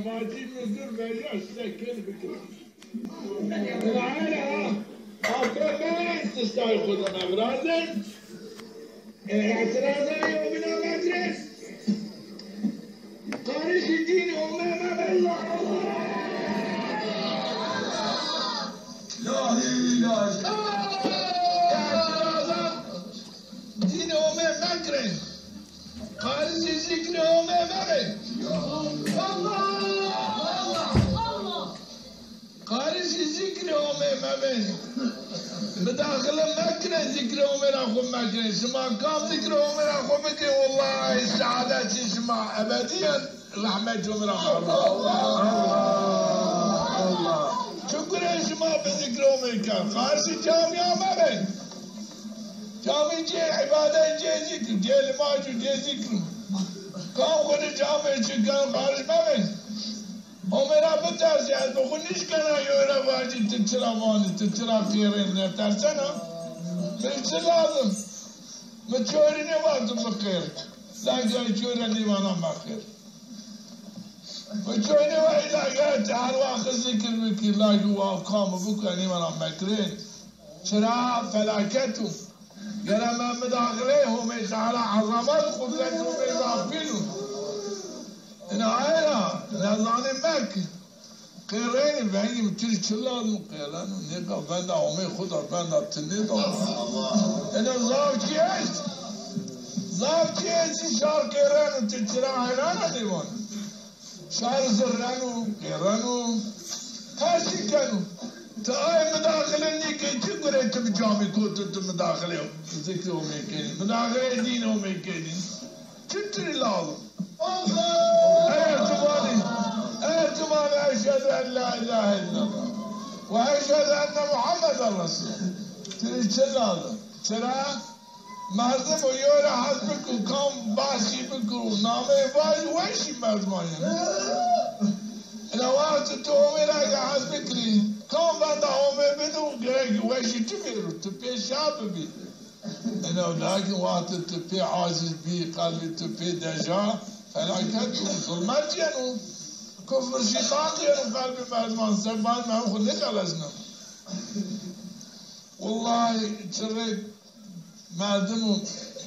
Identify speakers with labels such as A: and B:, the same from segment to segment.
A: ماجی مزدور ویاش سکن بکن العالم آفر بس تستای خدا نبرازن اعتراضا يومنا مدرس خارج الدين أمام الله لا إله اعتراضا دين أمام مدرس خارج الذكر أمام الله خارج الذكر أمام بداخل مكنة ذكر عمر أخو مكنة شما كم ذكر عمر أخو مكنة والله السعادة شما أبديا رحمة عمر أخو الله شكرا شما بذكر عمر كان خارج جامعة مبين جامعة جي عبادة جي ذكر جي لماجو جي ذكر كم خد جامعة كان خارج مبين عمره بترسی از بخونیش کنه یوره واجی تچرا وانی تچرا خیرین نترسنا من چه لازم من چوری نوازم بخیر لگه چوری نیوانم بخیر من چوری نوازی لگه هر وقت ذکر بکی لگه واقام بکنی نیوانم بکرین چرا فلاکتو گره من مداخله همی تعالی عظمت قدرت همی ضعفینو إن عائلة نظاني مكة قيرين فهي متري تشلال قيران ونقا بندا ومي خضر بندا تنيدا إن زاوجي إيش زاوجي إيش شار قيران وتترا عيران ديوان شار زرانو قيرانو هاشي كانوا تأي مداخلني كي تقول أنت بجامي كنت مداخله ذكرهم يكيني مداخله دينهم يكيني تتري لازم اعتماني أشهد أن لا إله إلا الله وأشهد أن محمد رسول تريد هذا ترى مردم ويورا حسبك وكم باسي بك ونامي باج ويشي مردماني إذا وقت تومي لك حسبك لي كم بدا همي بدو غير ويشي تبيرو تبي شاب بي إنه لكن وقت تبي عاجز بي قلبي تبي دجا فلاكت ظلمات ينو كفر شقاق ينو قلبي مردمان سبان ما هو نخلصنا والله تريد مردم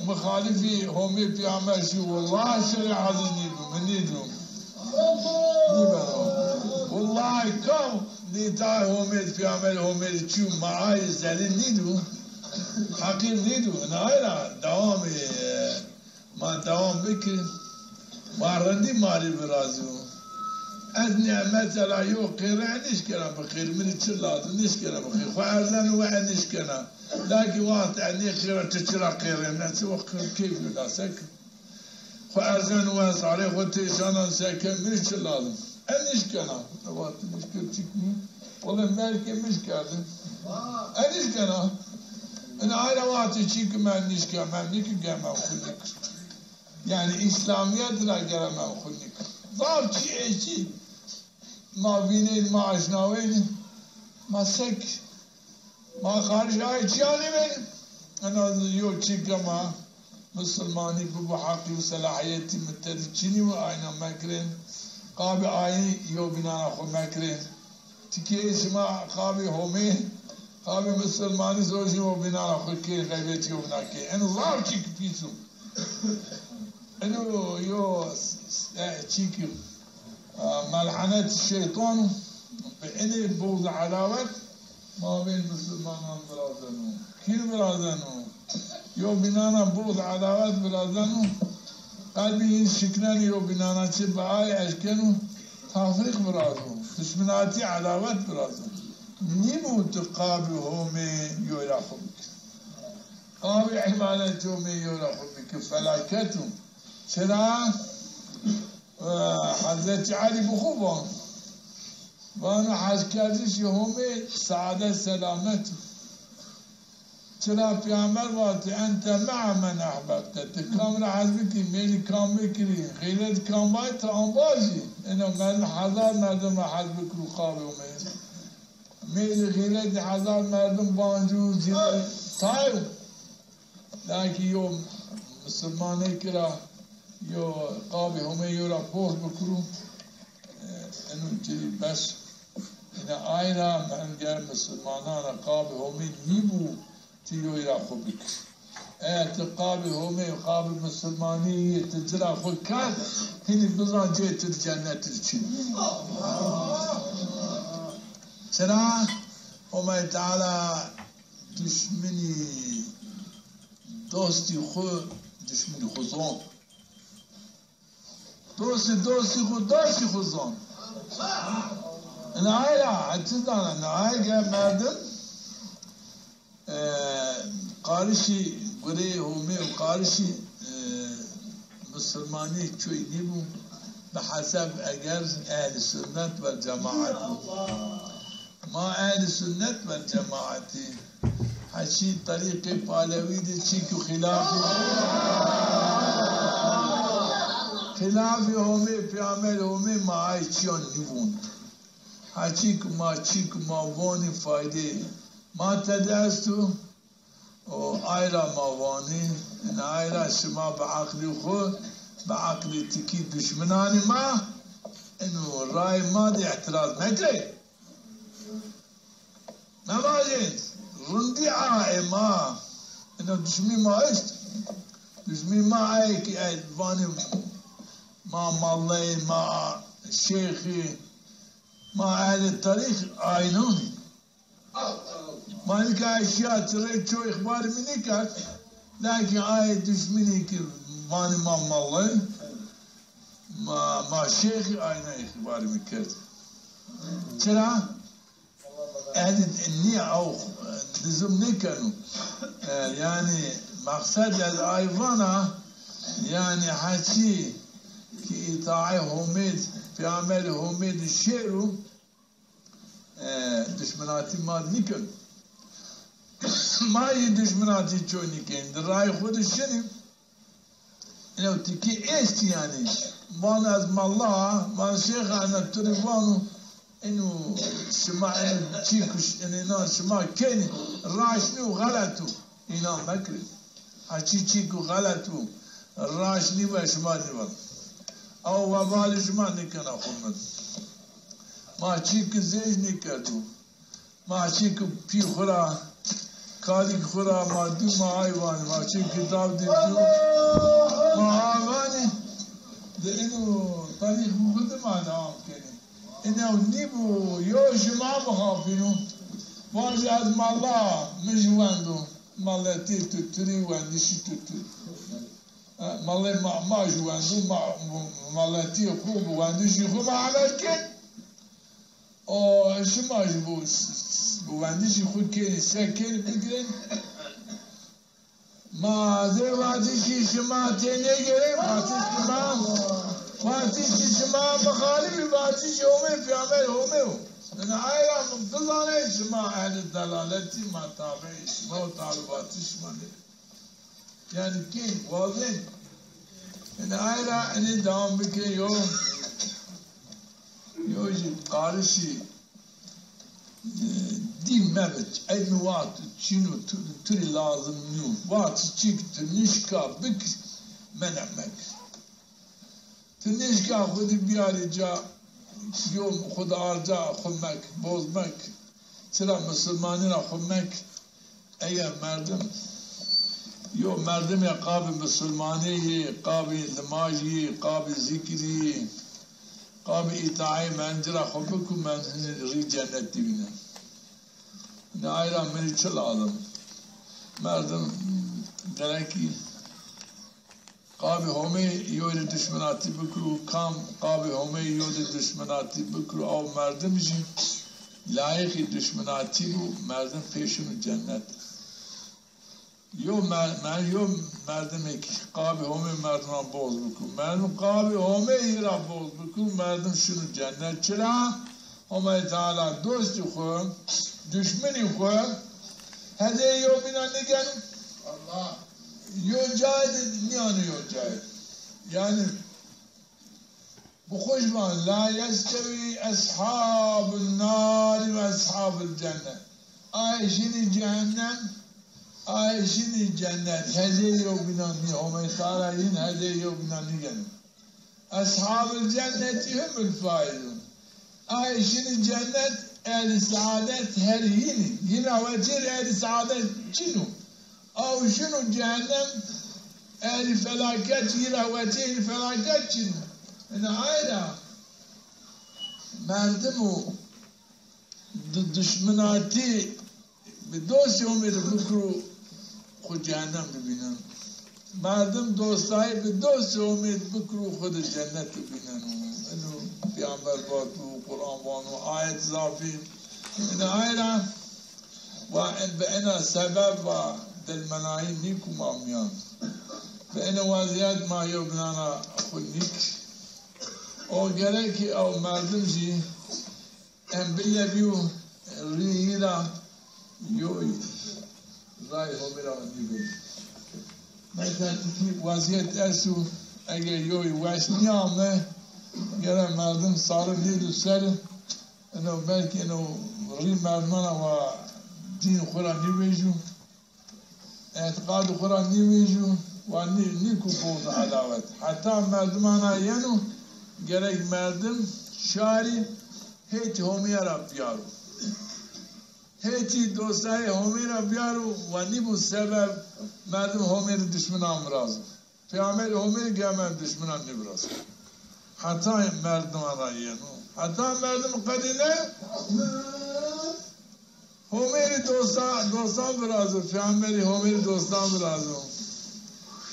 A: مخالفي همي بيعمل شو والله شرع عزيز نيدو من نيدو والله كم نيتاي همي بيعمل همي شو معاي زلين نيدو حقير نيدو نايلا دوامي ما دوام بكر مارندی ماری برازو از نعمت الایو قیره نشکنه بخیر من چه لازم نشکنه بخیر خو ارزن و نشکنه لكن وقت عني خيره تشرا قیره نفس وقت كيف لا سكن خو ارزن و صالح خو تشانا سكن من چه لازم نشکنه وقت مشکل چیکنی والله ملک مشکل نشکنه این عایل وقت چیک من نشکنه من نکه من خودی يعني إسلاميات لا جرى ما أخذني ضاب شيء ما بينين ما عشناوين ما سك ما خارج هاي شيء بين أنا يو شيء كما مسلماني بحقي وصلاحيتي متدشيني وأنا مكرين قابي آي يو بنا أخو مكرين تكي اسمع قابي همي قابي مسلماني زوجي وبنا أخو كي غيبتي وبنا كي أنا ضاب شيء بيسو إنه يو تشيكي ملعنة الشيطان بإنه بوض عداوة ما بين مسلمان برازنو كيف برازنو يو بنانا بوض عداوة برازنو قلبي شكنان يو بنانا تبعاي أشكنو تفريق برازنو تشمناتي عداوة برازنو نمو تقابي همي يولاخبك قابي حمالة همي يولاخبك فلاكتهم چرا حضرت علی بخوبان وانا حج کردش همه سعادت سلامت چرا پیامبر وقتی انت مع من احببت تکام را حج بکی میلی کام بکری غیرت کام باید تا آن باشی اینا من هزار مردم را حج بکرو خواب همه میلی غیرت هزار مردم بانجو زیر تایو لکه یو مسلمانه کرا يو قابي هم يورا بوه بكرو إنه جري بس إن آينا من جاء مسلمانان قابل همي نيبو تيجوا يراقوا بك قابل همي قابل مسلماني تجرا خو كان هني بزران جيت الجنة ترچين چرا همي تعالى دشمني دوستي خو دشمني خزون دوستي خزون العائلة عتدنا العائلة مردم قارشي قري همي وقارشي مسلماني شوي نيبو بحسب أجر أهل السنة والجماعة ما أهل السنة والجماعة حشي طريق بالوي دي شيكو خلافي همي في عمل همي ما عايشون نيبون حشيك ما واني فايدة ما تدرستو و آيرا ما واني إن آيرا شما بعقلي خو بعقلي تكي دشمناني ما إنه رأي ما دي اعتراض نكري نماجين رندي عائي ما إنه دشمي ما عشت دشمي ما عايك واني ما مالي ما شيخي ما أهل التاريخ عينوني ما لك أشياء تريد شو إخبار مني كات لكن آية دشمني ماني ما مالي ما شيخي عينا إخبار مني كات ترى أهل النية أو لزمني كانوا يعني مقصد الآيفانا يعني حكي كي إطاعي هميد في عمل هميد الشعر دشمناتي ما نكن ما يدشمناتي شو نكن الرأي خود الشنم إنه تكي إيش يعني وانا أزم الله ما شيخ عن التليفون إنه شما إنه تيكش إنه شما كني راشني وغلطو إنه مكري هاتي تيكو غلطو راشني وشما نبال أو وبال شما نكن أخمد ما چیک زیج نکردو ما چیک پی خورا کاری خورا ما دو ما آیوان ما چیک کتاب دیدو ما آوانی ده اینو تاریخ خود ما دام کنی اینو نیبو یو شما بخافینو واجه از مالا مجواندو مالتی تطری واندشی تطری مالا ما جواندو مالتی خوب واندشی خوب عمل کن شما بواندیشی خود کنی سکر بگیرن ما در واتیشی شما تینه گیرن واتیشی شما مخالفی واتیشی همه فی عمل همه من آیا بزانه شما اهل دلالتی ما تابعی شما و طالباتی شما یعنی کن واضح من آیا اینی دوام بکن يوجد قارشي دي مبت أي وقت شنو تري لازم نيو وقت تشيك تنشكا بك منعمك تنشكا خذ بياري جا يوم خذ أرجع خمك بوزمك ترى مسلمانين خمك أي مردم يوم مردم قابل مسلماني قابل نماجي قابل ذكري قام إطاعي من جرى خبكم من ري جنة بنا نايرا من چل آدم مردم درکی قام همه یود دشمناتی بکرو کام قام همه یود دشمناتی بکرو او مردم جی لایق دشمناتی رو مردم پیشون جنت يوم مردم قابل همه مردم باز بکن مردم قابل همه ایرا باز بکن مردم شنو جنت چرا؟ همه تعالی دوستی خو دشمنی خو هده یو بینا نگن یو جای نیانو یو جای یعنی بخوش بان لا يستوي أصحاب النار وأصحاب الجنة عايشين جهنم عايشين جنة هذي يومنا هم يطالعين هذي يومنا نجن أصحاب الجنة هم الفائزون آیشین جنت اهل سعادت هر هینا وتیر اهل سعادت چنو او شنو جهنم اهل فلاکت هینا وتیر فلاکت چنو انا آیرا مردمو دشمناتی به دوست امید بکرو خود جهنم ببینن مردم دوستایی به دوست امید بکرو خود جنت ببینن اینو پیامبر باتو قرآن بانو آیت ضافی این آیت و به این سبب و دل منایی نیکو مامیان به این وضعیت ما یبنانا خود نیک او گره که او مردم جی ام بله بیو ریهیرا یوی رای همیرا نیبید مثلا وضعیت اسو اگه یوی وش نیامه گره مردم سال دید سر انو بلکه انو ری مردمانا و دین خورا نیویجو اعتقاد خورا نیویجو و نیکو بود عداوت حتی مردمانا ینو گره مردم شاری هیچ همی را بیارو هیچی دوستای همی را بیارو و نیبو سبب مردم همی را دشمنان برازو پیامبر همی گه من دشمنان نبرازو حتی مردم آنایینو حتی مردم قدینه همی دوستان برازو پیامبری همی دوستان برازو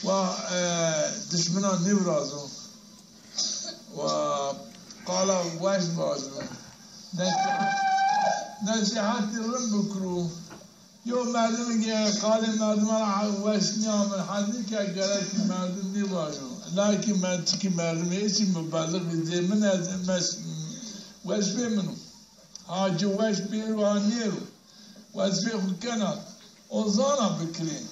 A: و دشمنان نبرازو و قالا وش بازو نصیحت رم بکرو یو مردم که قال مردم را وش نیامن حدی که گره که مردم نیباشو لکن من تکی مردم ایسی مبالغ بیده من از وش بیمنو حاجی وش بیرو آنیرو وش بی خود کنن اوزانا بکرین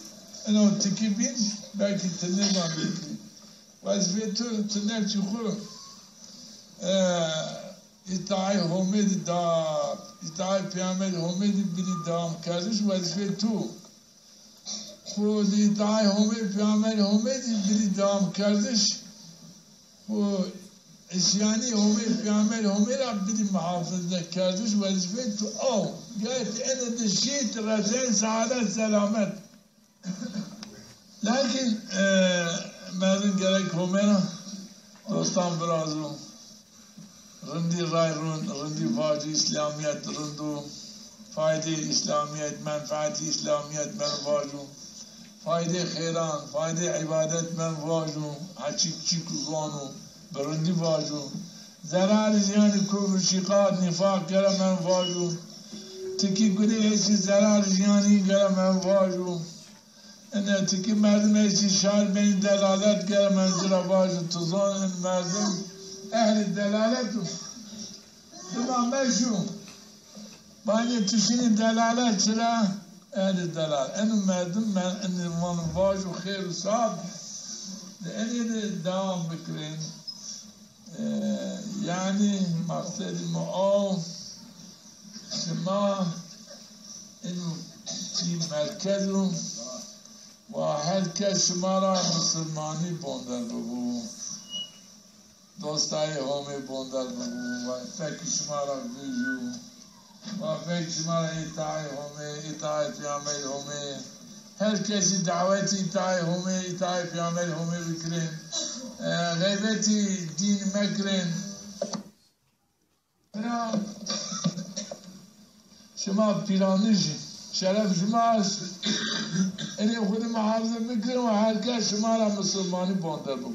A: اینو تکی بین بلکه تنیبان بکرین وش بی تو تنیب چی خور اتعای همید دار اتعای پیامد همید بینی دام کردش وظیفه تو خود اتعای همید پیامد همید بینی دام کردش خود اسیانی همید پیامد همید را بینی محافظه کردش وظیفه تو او گایت این دشیت رسین سعادت سلامت لیکن مردم گرک همید دوستان برازو رندی رای رندی واجی اسلامیت رندو فایده اسلامیت منفعت اسلامیت من واجو فایده خیران فایده عبادت من واجو هرچی چی کزوانو برندی واجو ضرر زیانی کفر شقاق نفاق گره من واجو تکی گلی ایسی ضرر زیانی گره من واجو انه تکی مردم ایسی شار بین دلالت گره من زیرا واجو تزان این مردم اهل دلالتو تمام مشو بانی تشینی دلالت چرا اهل دلالت اینو مردم من این منواج و خیر و صاحب اینی دوام بکرین یعنی مقصد ما شما اینو چی مرکز و هر کس شما را مسلمانی بندر بگو دوستای همی بندر بگو و فکر شما را بیجو و فکر شما را اطاعی همی اطاعی پیامبر همی هر کسی دعوتی اطاعی پیامبر همی بکرین غیبتی دین مکرین شما پیرانشی شرف شما است اینی خود محافظه بکرین و هر کس شما را مسلمانی بندر بگو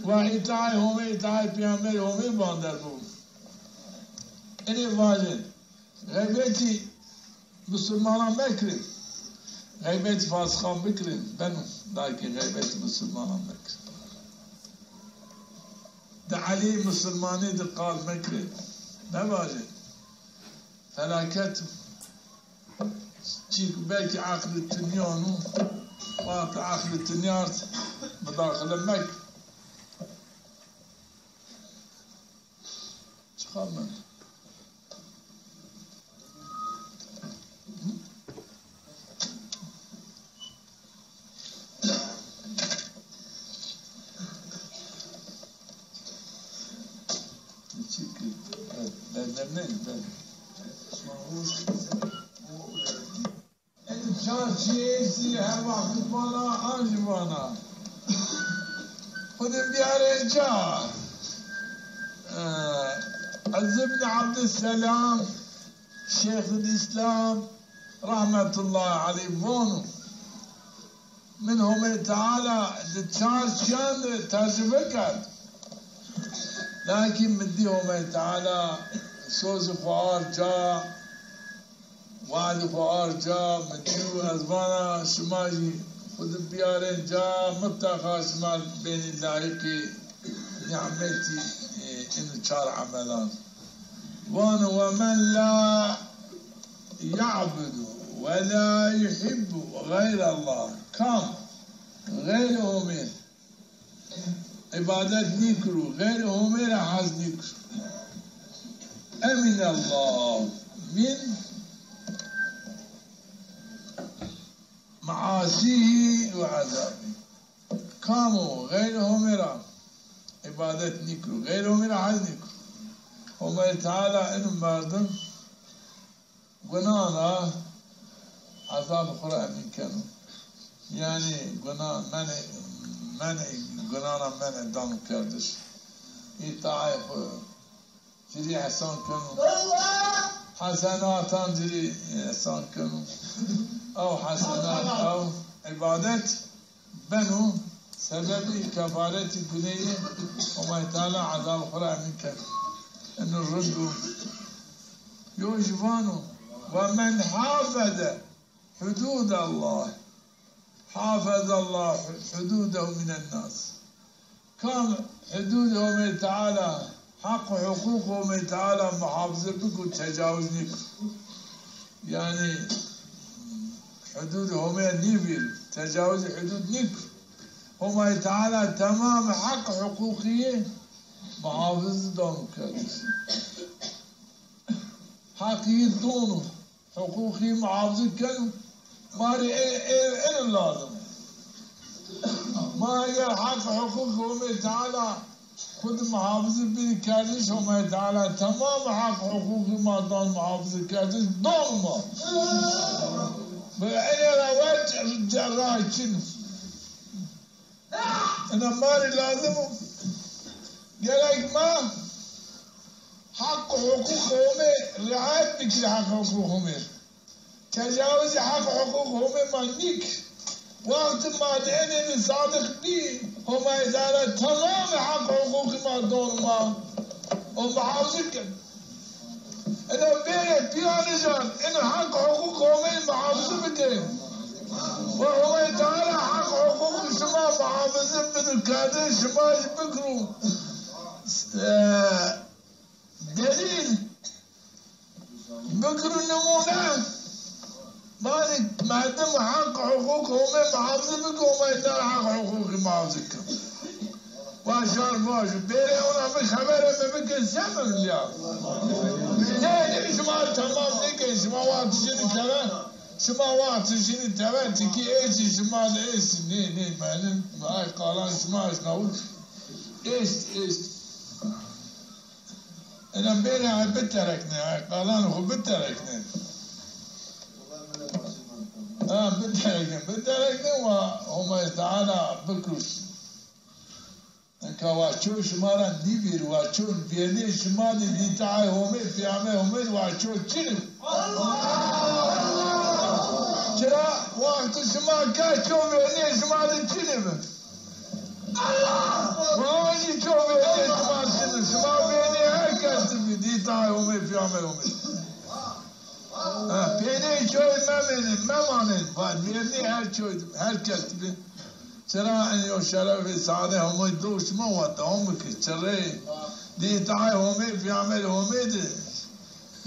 A: و اطاعی پیامبر همی باندر بود اینی واجد غیبتی مسلمانان بکرین غیبت فاسقان بکرین بنو لیکن غیبت مسلمانان بکرین ده علی مسلمانی ده قال بکرین نواجد فلاکت چیک بلکه عقل التنیانو وقت عقل التنیارت مداخل مک چخواه من چارچیزی هر وقت بالا آنجوانا خودم بیاره جا عز بن عبد السلام شيخ الإسلام رحمة الله عليه بونو منهم تعالى تشارج كان ترجمة كان لكن مديهم تعالى سوز خوار جا وعد خوار جا مديو أزمانا شماجي خود بيارين جا مبتخى شمال بين اللايقي نعمتي إن شار عملان وانا ومن لا يعبد ولا يحب غير الله كم غيره من عبادت نكرو غيره من حز نكرو أمن الله من معاصيه وعذابه كامو غيره من عبادت نكرو غيره من حز نكرو وما تعالى إنه مردم قنانا عذاب قرآن من كانوا يعني قنانا منع قنانا منع دام كردش إطاعي جري حسان كانوا حسنات جري حسان كانوا أو حسنات أو عبادات بنو سبب كفارة الدنيا وما تعالى عذاب قرآن من كانوا إنه الرب يوجبانه ومن حافظ حدود الله حافظ الله حدوده من الناس كان حدوده من تعالى حق حقوقه من تعالى محافظة بك وتجاوز نكر يعني حدوده من نيفل تجاوز حدود نكر وما تعالى تمام حق حقوقيه محافظ دون كرس حقي دونه حقوقي محافظ كانوا ماري إيه اللازم ما هي حق حقوقهم تعالى خد محافظ بالكردش هم تعالى تمام حق حقوقي ما دون محافظ الكردش دوما أنا رويت جراي كنف أنا ماري لازم قالك ما حق حقوقهم رعاية بكل حق حقوقهم تجاوز حق حقوقهم منيك وقت ما دين صادق بي هم إذا تمام حق حقوق ما دون ما ومحافظك أنا بيني بيان جان إن حق حقوقهم محافظة بكين وهم تعالى حق حقوق شما محافظة بالكادر شما يبكروا دليل بكروا النمونة مالك مقدم حق حقوقهم محافظة بكم وما يدار حق حقوق محافظك واشار باش بيري اونا بخبره ببكن سمن اليوم زين شما تمام نيكي شما وقت شنو تبا شما وقت شنو تبا تكي ايش شما ايش ني معلم هاي قالان شما ايش نقول ايش انا بيري هاي بتركني هاي قالان هو بتركني بتركني وهم تعالى بكروش انكا واشو شمارا نيبير واشو بيني شمالي ديتاعي همي بيامي همي واشو چنو چرا وقت شما كاشو بيني شمالي چنو واني چو بيني شمال چنو شما بيني هر کس ديتاعي همي بيامي همي پیری چوی ممانید باید بیرنی هر کس بی چرا این شرف سعاده همه دوست ما وقت هم که چرا دیتای همه بیامل همه ده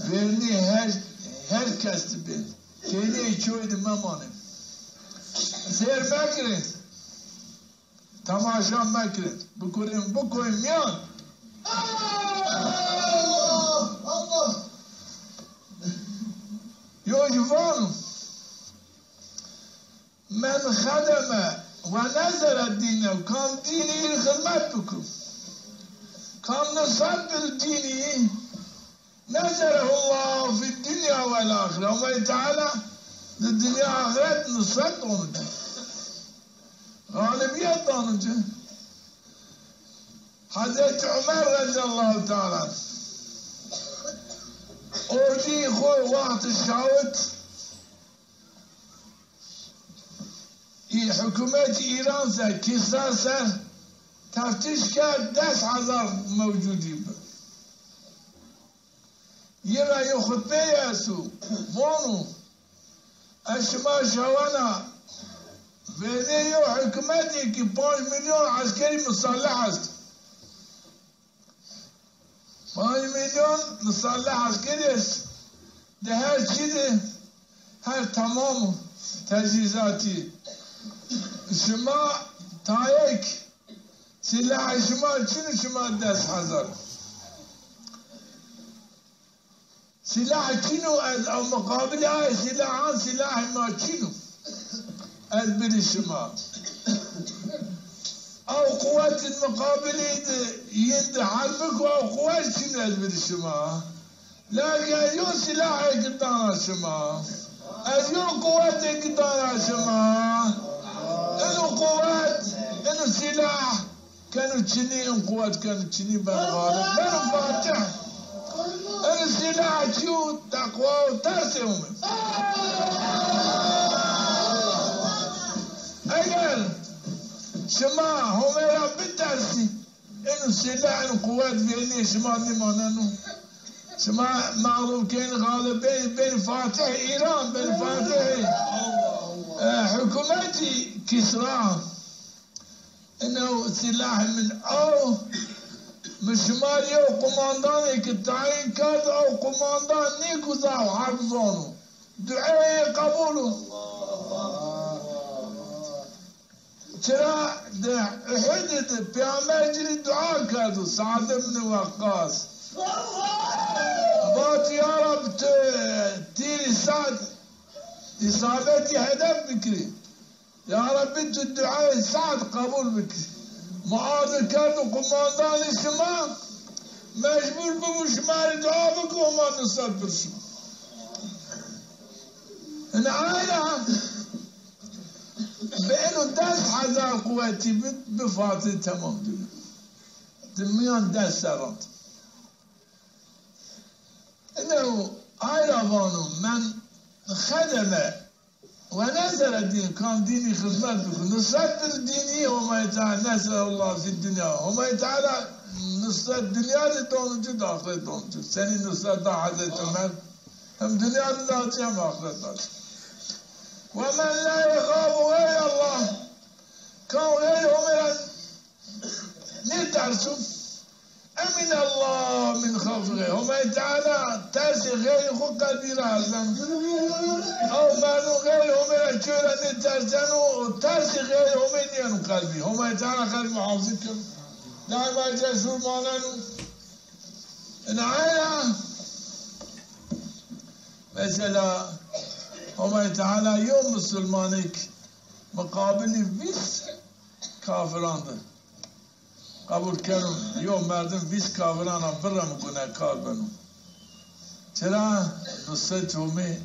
A: بیرنی هر کس بی پیری چوی ممانید سیر مکرید تماشا مکرید بکنیم میان يوجبون من خدم ونزل الدين وكان ديني خدمت بكم كان نصب الديني نزله الله في الدنيا والآخرة وما تعالى الدنيا آخرت نصرت دونجا غالبيت دونجا حضرت عمر رضي الله تعالى اوجي خوي وقت الشاوت حكومة إيران سر كسرى سر تفتيش كان 10,000 موجودين يرى يخطبه ياسو فونو اشما شوانا فيديو حكومتي كي 5 مليون عسكري مسلح است 5 مليون مسلح عسكري است ده هر چیزه هر تمام تجهیزاتی شما تایک سلاح شما چنو شما 10,000 سلاح چنو او مقابل های سلاح ما چنو از بری شما او قوات المقابل يد حربك او قوات چنو از بری شما لكن يو سلاح قدانا شما از يو قوات قدانا شما انو قوات انو سلاح كانوا تشني قوات كانوا تشني بالغالب بنو فاتح السلاح شو تقوى وترسم اجل شما هم يا بالترسي انو السلاح القوات بيني شما نمانانو شما معروف كان غالبين بين فاتح ايران بين فاتح حكومتي كسرى انه سلاح من او مشمالي او قماندان كتاين كاد او قماندان نيكوزا وحفظونه دعاء قبوله ترى حدد بيعمل جري دعاء كادو سعد بن وقاص بات يا رب تيري سعد إصابتي هدف بكري يا رب انتو الدعاء سعد قبول بكري معاذ كانوا قماندان الشمال مجبور بمشمال دعابك وما نصر بالشمال العائلة بأنه 10,000 قواتي بفاطي تمام دميان 10 انه عائلة بانو من خدم ونزل الدين كان ديني خدمت بكم نصرت الديني وما يتعالى نزل الله في الدنيا وما يتعالى نصرت الدنيا دون جد آخر دون جد سني نصرت حضرت عمر هم دنيا ذاتي هم آخر ذاتي ومن لا يخاف غير الله كان غير عمر نترسو أمن الله من خوف غيره وما يتعالى ترسي غير خو قلبي رازم أو مانو غير هم شورا نترسنو ترسي غير هم نيانو قلبي هم يتعالى قلبي محافظتهم لا ما جسور مانانو العائلة مثلا هم يتعالى يوم مسلمانك مقابل بيس كافران ده قبول كانوا يوم مردم بيس كافران برا مكونا كاربنو چرا نصرت همه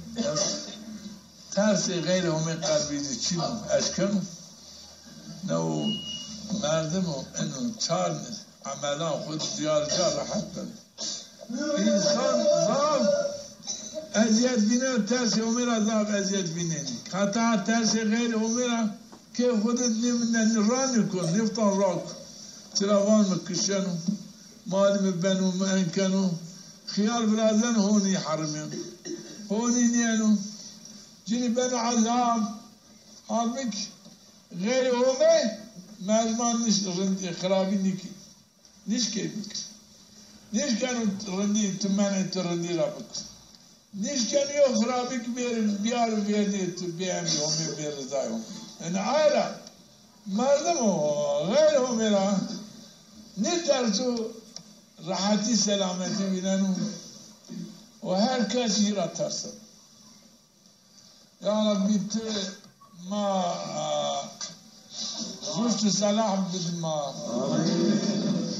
A: ترسی غیر همه قلبی چی اشکنو نو مردمو انو 4 عملا خود دیار جا راحت بده انسان ضعف اذیت بینه ترسی همه را ضعف اذیت بینه حتی ترسی غیر همه را که خودت رانی کن نفتان را کن چرا وان مکشنو مال مبنو مانکنو خيار برازن هوني حرمين هوني نيانو جيني بن عذاب حرمك غير هومي مازمان نش رندي خرابي نيكي نش كيفك نش كانوا رندي تمانة ترندي رابك نش كانوا يو خرابك بيار بيرني تبيعم هومي بيرزايهم ان عائلة مردمو غير هومي را نترسو راحتي سلامتي بينانو وهر كاسي را ترسل يا ربي ما رشد صلاح بدما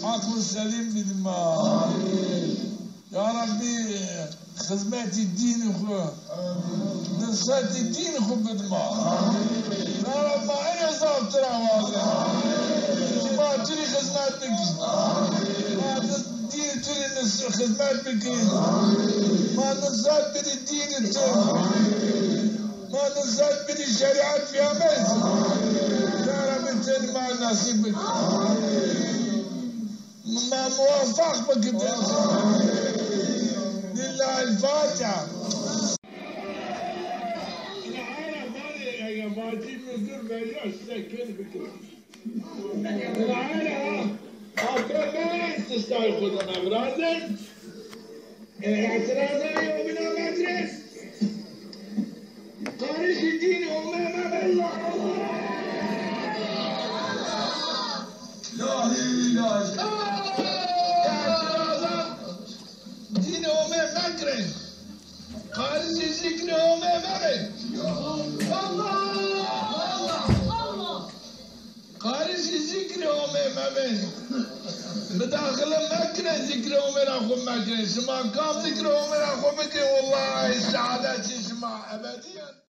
A: حكم السليم بدما يا ربي خدمات الدين خو نصرة الدين خو بدما يا رب ما أنا صاب ترى واضح ما تري خدمات بك ما الدين تري خدمات بك ما نصرة بدي الدين ما نصرة بدي الشريعة في عمل يا رب انت ما نصيبك ما موفق بك لله الفاتحة. أنا ماجي مزور بيجاش سكين بكرة. أنا ما تستاهل خدنا أغراضك. اعتراضنا يومنا مدرس. خارج الدين أمام الله. لا إله دين أمام مكره خارج ذكر أمام مكره خارج ذكر أمام مكره بداخل مكره ذكر أمام أخو مكره سما كام ذكر أمام أخو مكره والله السعادة تسمع أبديا.